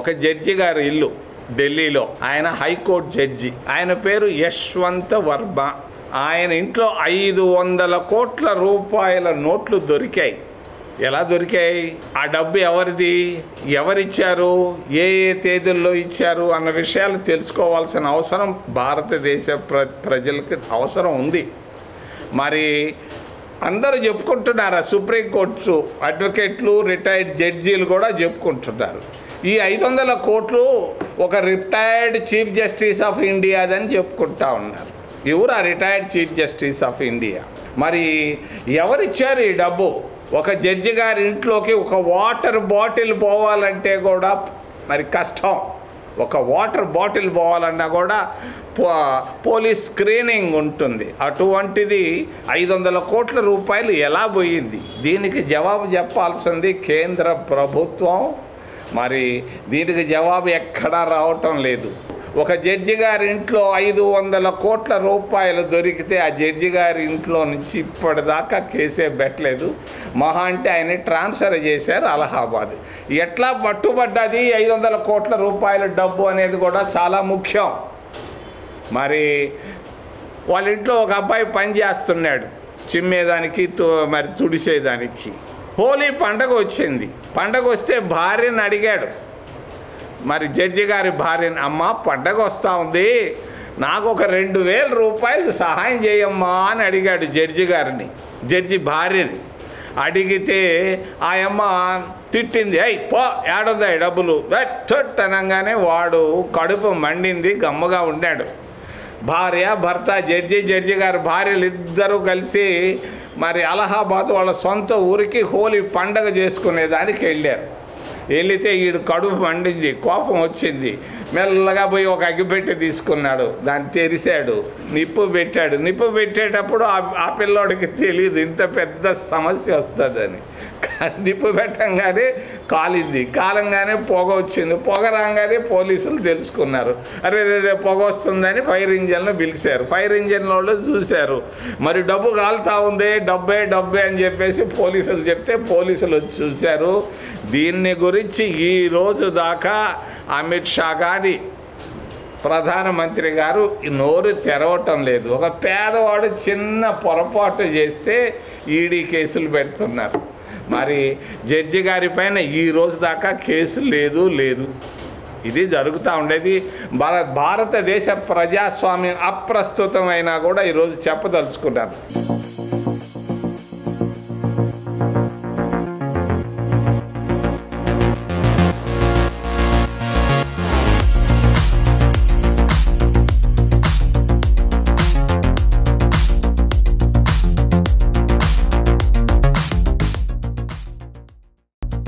ఒక జడ్జి గారి ఇల్లు ఢిల్లీలో. ఆయన హైకోర్టు జడ్జి. ఆయన పేరు యశ్వంత్ వర్మ. ఆయన ఇంట్లో 500 కోట్ల రూపాయల నోట్లు దొరికాయి. ఎలా దొరికాయి? ఆ డబ్బు ఎవరిది, ఎవరిచ్చారు, ఏ ఏ తేదీల్లో ఇచ్చారు అన్న విషయాలు తెలుసుకోవాల్సిన అవసరం భారతదేశ ప్రజలకు అవసరం ఉంది. మరి అందరూ చెప్పుకుంటున్నారు, సుప్రీంకోర్టు అడ్వకేట్లు, రిటైర్డ్ జడ్జీలు కూడా చెప్పుకుంటున్నారు. ఈ 500 కోట్లు ఒక రిటైర్డ్ చీఫ్ జస్టిస్ ఆఫ్ ఇండియాదని చెప్పుకుంటా ఉన్నారు. ఎవరు ఆ retired chief justice of India? మరి ఎవరిచ్చారు ఈ డబ్బు? ఒక జడ్జి గారి ఇంట్లోకి ఒక వాటర్ బాటిల్ పోవాలంటే కూడా మరి కష్టం. ఒక వాటర్ బాటిల్ పోవాలన్నా కూడా పోలీస్ స్క్రీనింగ్ ఉంటుంది. అటువంటిది 500 కోట్ల రూపాయలు ఎలా పోయింది? దీనికి జవాబు చెప్పాల్సింది కేంద్ర ప్రభుత్వం. మరి దీనికి జవాబు ఎక్కడా రావటం లేదు. ఒక జడ్జి గారి ఇంట్లో 500 కోట్ల రూపాయలు దొరికితే ఆ జడ్జి గారి ఇంట్లో నుంచి ఇప్పటిదాకా కేసే పెట్టలేదు. మహా అంటే ఆయన ట్రాన్స్ఫర్ చేశారు అలహాబాద్. ఎట్లా పట్టుబడ్డది 500 కోట్ల రూపాయల డబ్బు అనేది కూడా చాలా ముఖ్యం. మరి వాళ్ళ ఇంట్లో ఒక అబ్బాయి పని చేస్తున్నాడు, చిమ్మేదానికి మరి తుడిచేదానికి. హోలీ పండగ వచ్చింది. పండగ వస్తే భార్యను అడిగాడు, మరి జడ్జి గారి భార్యని, అమ్మ పండగ వస్తూ ఉంది, నాకు ఒక 2000 రూపాయలు సహాయం చేయమ్మా అని అడిగాడు జడ్జి గారిని, జడ్జి భార్యని. అడిగితే ఆ అమ్మ తిట్టింది, అయ్యి పో ఏడుందాయి డబ్బులు తొట్ అనగానే వాడు కడుపు మండింది, గమ్మగా ఉన్నాడు. భార్య భర్త, జడ్జి గారి భార్యలు ఇద్దరూ కలిసి మరి అలహాబాద్ వాళ్ళ సొంత ఊరికి హోలీ పండగ చేసుకునేదానికి వెళ్ళారు. వెళితే వీడు కడుపు మండింది, కోపం వచ్చింది. మెల్లగా పోయి ఒక అగ్గిపెట్టె తీసుకున్నాడు, దాన్ని తెరిశాడు, నిప్పు పెట్టాడు. నిప్పు పెట్టేటప్పుడు ఆ పిల్లోడికి తెలియదు ఇంత పెద్ద సమస్య వస్తుందని. నిప్పు పెట్టంగానే కాలింది, కాలంగానే పొగ వచ్చింది. పొగ రాగానే పోలీసులు తెలుసుకున్నారు, అరే రే పొగ వస్తుందని ఫైర్ ఇంజన్లో పిలిచారు. ఫైర్ ఇంజన్ వాళ్ళు చూశారు, మరి డబ్బు కాలుతా ఉంది, డబ్బే అని చెప్పేసి పోలీసులు చెప్తే పోలీసులు వచ్చి చూశారు. దీన్ని గురించి ఈ రోజు దాకా అమిత్ షా గారి ప్రధానమంత్రి గారు నోరు తెరవటం లేదు. ఒక పేదవాడు చిన్న పొరపాటు చేస్తే ఈడీ కేసులు పెడుతున్నారు. మరి జడ్జి గారి పైన ఈ రోజు దాకా కేసు లేదు. ఇది జరుగుతూ ఉండేది. భారతదేశ ప్రజాస్వామ్యం అప్రస్తుతమైనా కూడా ఈరోజు చెప్పదలుచుకున్నారు.